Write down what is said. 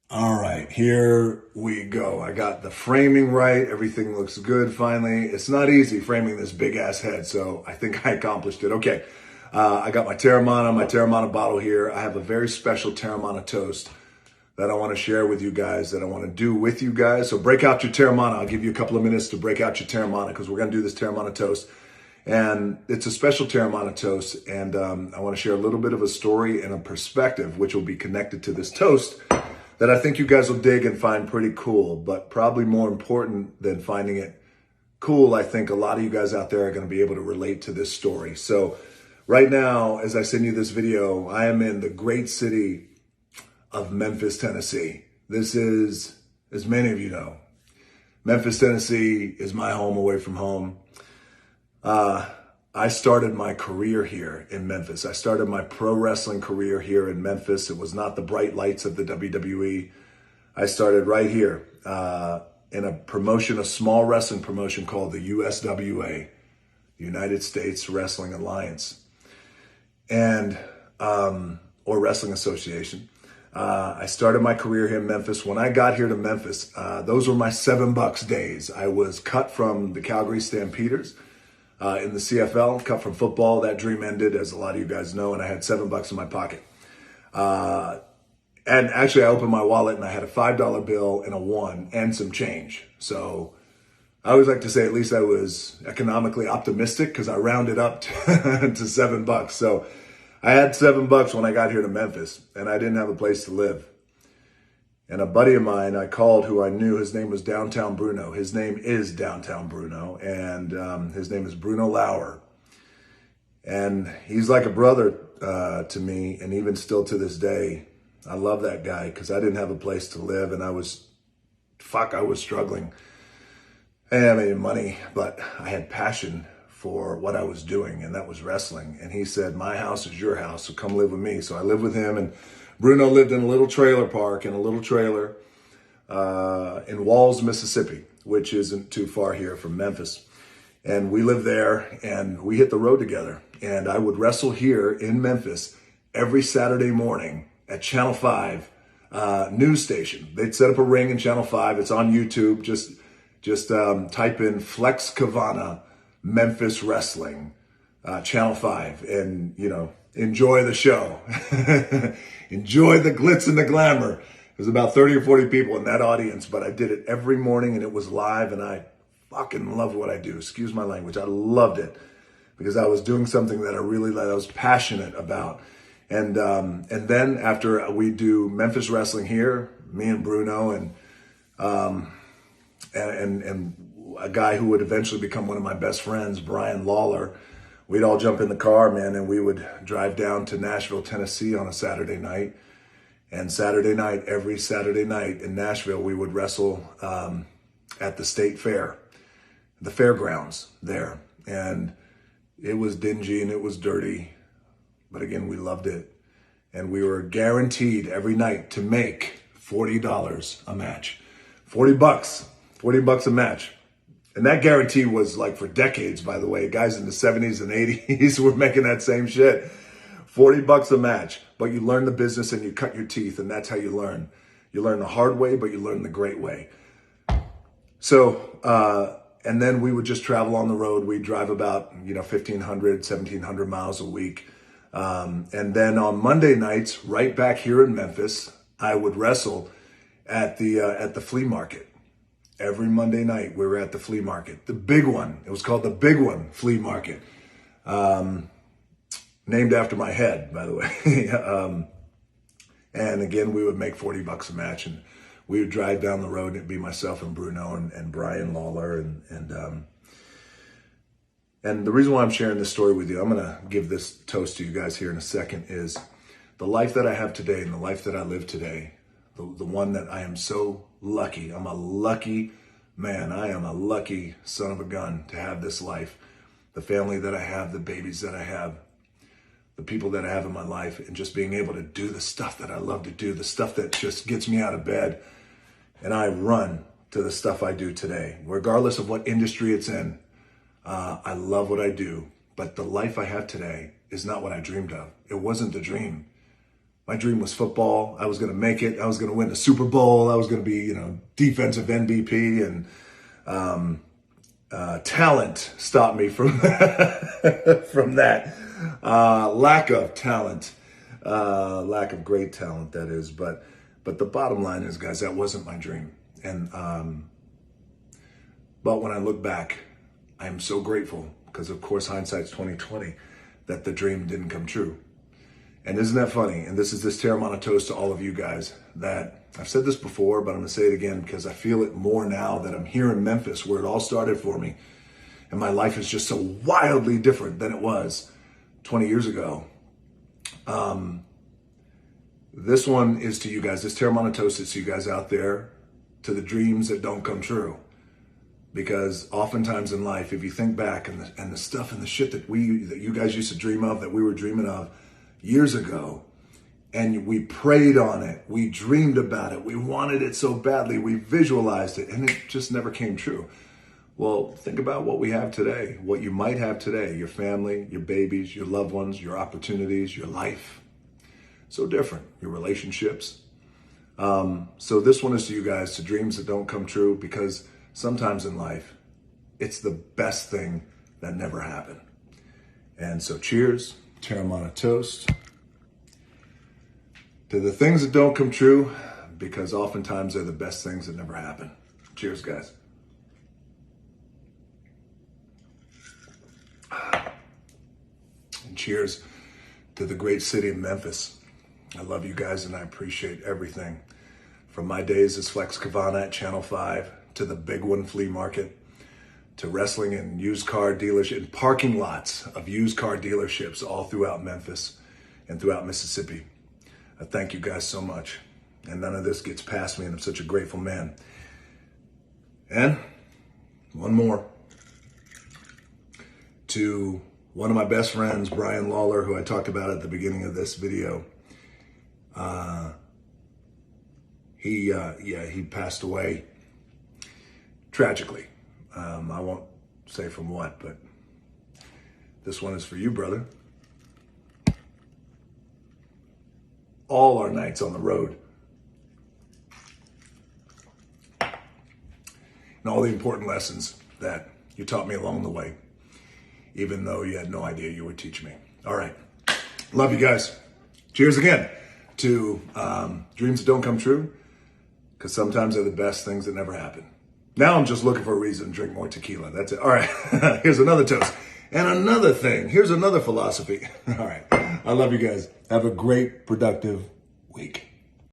All right, here we go. I got the framing right. Everything looks good finally. It's not easy framing this big ass head, so I think I accomplished it. Okay, I got my Terramana bottle here. I have a very special Terramana toast that I want to share with you guys, that I want to do with you guys. So break out your Terramana. I'll give you a couple of minutes to break out your Terramana because we're going to do this Terramana toast. And it's a special Terramana toast. And I want to share a little bit of a story and a perspective, which will be connected to this toast, that I think you guys will dig and find pretty cool. But probably more important than finding it cool, I think a lot of you guys out there are going to be able to relate to this story. So right now, as I send you this video, I am in the great city of Memphis, Tennessee. This is, as many of you know, Memphis, Tennessee is my home away from home. I started my career here in Memphis. I started my pro wrestling career here in Memphis. It was not the bright lights of the WWE. I started right here in a promotion, a small wrestling promotion called the USWA, United States Wrestling Alliance, and or Wrestling Association. I started my career here in Memphis. When I got here to Memphis, those were my $7 days. I was cut from the Calgary Stampeders in the CFL, cut from football. That dream ended, as a lot of you guys know, and I had $7 in my pocket. And actually, I opened my wallet and I had a $5 bill and a 1 and some change. So I always like to say at least I was economically optimistic because I rounded up to $7. So I had $7 when I got here to Memphis, and I didn't have a place to live. And a buddy of mine I called, who I knew, his name was Downtown Bruno. His name is Downtown Bruno, and his name is Bruno Lauer. And he's like a brother to me, and even still to this day, I love that guy because I didn't have a place to live, and I was struggling. I didn't have any money, but I had passion for what I was doing, and that was wrestling. And he said, my house is your house, so come live with me. So I lived with him, and Bruno lived in a little trailer park, in a little trailer in Walls, Mississippi, which isn't too far here from Memphis. And we lived there, and we hit the road together. And I would wrestle here in Memphis every Saturday morning at Channel 5 news station. They'd set up a ring in Channel 5. It's on YouTube. Just type in Flex Cavana Memphis Wrestling, Channel 5, and, you know, enjoy the show. Enjoy the glitz and the glamour. There's about 30 or 40 people in that audience, but I did it every morning, and it was live, and I fucking loved what I do. Excuse my language. I loved it because I was doing something that I really liked, I was passionate about. And then after we do Memphis wrestling here, me and Bruno and a guy who would eventually become one of my best friends, Brian Lawler, we'd all jump in the car, man, and we would drive down to Nashville, Tennessee on a Saturday night. And every Saturday night in Nashville, we would wrestle at the state fair, the fairgrounds there. And it was dingy and it was dirty, but again, we loved it. And we were guaranteed every night to make $40 a match. $40 a match. And that guarantee was like for decades, by the way. Guys in the 70s and 80s were making that same shit. $40 a match. But you learn the business and you cut your teeth, and that's how you learn. You learn the hard way, but you learn the great way. So, and then we would just travel on the road. We'd drive about, 1,500, 1,700 miles a week. And then on Monday nights, right back here in Memphis, I would wrestle at the flea market. Every Monday night, we were at the flea market. The big one. It was called the Big One Flea Market. Named after my head, by the way. And again, we would make $40 a match, and we would drive down the road, and it'd be myself and Bruno and Brian Lawler. And the reason why I'm sharing this story with you, I'm going to give this toast to you guys here in a second, is the life that I have today and the life that I live today, the one that I am so lucky. I'm a lucky man. I am a lucky son of a gun to have this life. The family that I have, the babies that I have, the people that I have in my life, and just being able to do the stuff that I love to do, the stuff that just gets me out of bed. And I run to the stuff I do today, regardless of what industry it's in. I love what I do, but the life I have today is not what I dreamed of. It wasn't the dream. My dream was football. I was going to make it. I was going to win the Super Bowl. I was going to be, defensive MVP, and talent stopped me from from that. Lack of talent, lack of great talent, that is. But the bottom line is, guys, that wasn't my dream. And but when I look back, I'm so grateful because, of course, hindsight's 2020, that the dream didn't come true. And isn't that funny? And this is this Terramana toast to all of you guys, that I've said this before, but I'm going to say it again because I feel it more now that I'm here in Memphis, where it all started for me. And my life is just so wildly different than it was 20 years ago. This one is to you guys. This Terramana toast is to you guys out there, to the dreams that don't come true. Because oftentimes in life, if you think back and the stuff and the shit that you guys used to dream of, that we were dreaming of years ago, and we prayed on it, we dreamed about it, we wanted it so badly, we visualized it, and it just never came true. Well, think about what we have today, what you might have today, your family, your babies, your loved ones, your opportunities, your life. So different, your relationships. So this one is to you guys, to dreams that don't come true, because sometimes in life, it's the best thing that never happened. And so cheers, Terramana toast, to the things that don't come true, because oftentimes they're the best things that never happen. Cheers, guys. And cheers to the great city of Memphis. I love you guys, and I appreciate everything. From my days as Flex Kavana at Channel 5, to the Big One Flea Market, to wrestling in used car dealership, in parking lots of used car dealerships all throughout Memphis and throughout Mississippi. I thank you guys so much. And none of this gets past me, and I'm such a grateful man. And one more. To one of my best friends, Brian Lawler, who I talked about at the beginning of this video. He passed away tragically. I won't say from what, but this one is for you, brother. All our nights on the road, and all the important lessons that you taught me along the way, even though you had no idea you would teach me. All right. Love you guys. Cheers again to dreams that don't come true, because sometimes they're the best things that never happen. Now I'm just looking for a reason to drink more tequila. That's it. All right. Here's another toast. And another thing. Here's another philosophy. All right. I love you guys. Have a great, productive week.